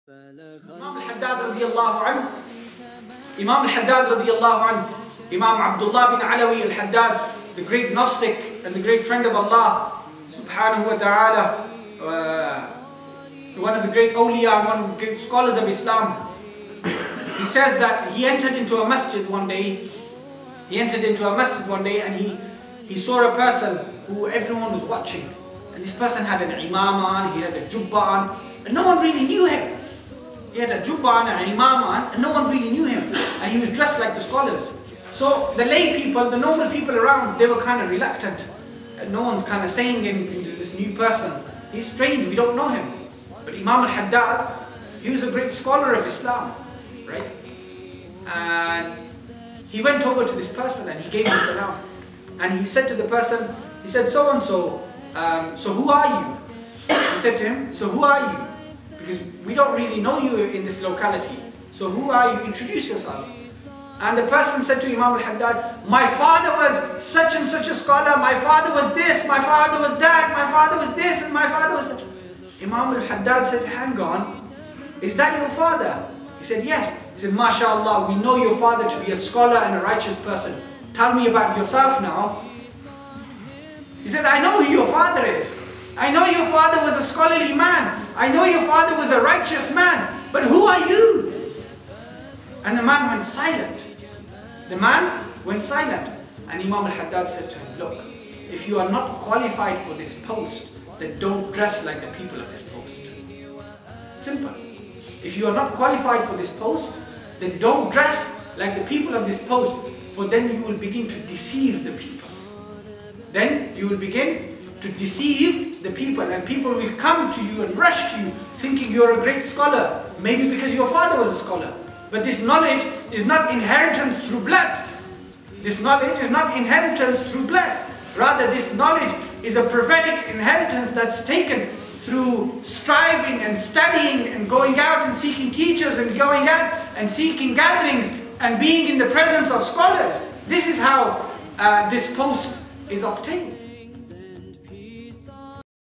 Imam Haddad radiallahu anhu, Imam Haddad radiallahu anhu, Imam Abdullah bin Alawi al-Haddad, the great Gnostic and the great friend of Allah subhanahu wa ta'ala, one of the great awliya and one of the great scholars of Islam. He says that he entered into a masjid one day. And he saw a person who everyone was watching. And this person had an imam on, he had a jubba on, and no one really knew him. He had a jubba on and an imam on, and no one really knew him. And he was dressed like the scholars. So the lay people, the normal people around, they were kind of reluctant. And no one's kind of saying anything to this new person. He's strange, we don't know him. But Imam al-Haddad, he was a great scholar of Islam, right? And he went over to this person and he gave him salam. And he said to the person, he said, so and so, so who are you? He said to him, so who are you? Because we don't really know you in this locality. So who are you? Introduce yourself. And the person said to Imam al-Haddad, my father was such and such a scholar, my father was this, my father was that, my father was this, and my father was that. Imam al-Haddad said, hang on, is that your father? He said, yes. He said, MashaAllah, we know your father to be a scholar and a righteous person. Tell me about yourself now. He said, I know who your father is. I know your father was a scholarly man. I know your father was a righteous man. But who are you? And the man went silent. The man went silent. And Imam al-Haddad said to him, look, if you are not qualified for this post, then don't dress like the people of this post. Simple. If you are not qualified for this post, then don't dress like the people of this post, for then you will begin to deceive the people. Then you will begin to deceive the people, and people will come to you and rush to you thinking you're a great scholar, maybe because your father was a scholar. But this knowledge is not inheritance through blood. This knowledge is not inheritance through blood. Rather, this knowledge is a prophetic inheritance that's taken through striving and studying and going out and seeking teachers and going out and seeking gatherings and being in the presence of scholars. This is how this post is obtained.